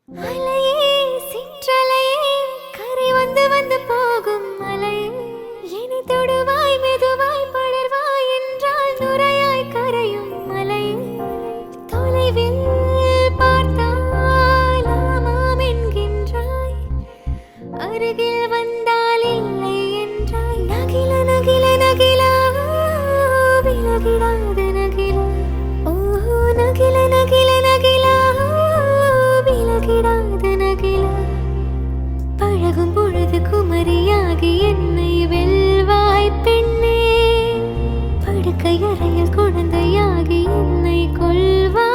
அலையே சிற்றலையே கரை வந்து வந்து போகும் மலையே இனி தொடுவாய் மெதுவாய் படர்வாய் என்றால் நுரையாய் கரையும் மலையே தொலைவில் பார்த்தால் ஆமாம் என்கின்றாய் அருகில் வந்தால் இல்லை என்றாய் நகில நகில நகிலா விலகிடாது நகிலா ஓஹோ நகில நகில நகிலா விலகிடாது நகிலா பழகும் பொழுது குமரியாகி என்னை வெல்வாய் பெண்ணே படுக்கை அறையில் குழந்தையாகி என்னை கொள்வாய்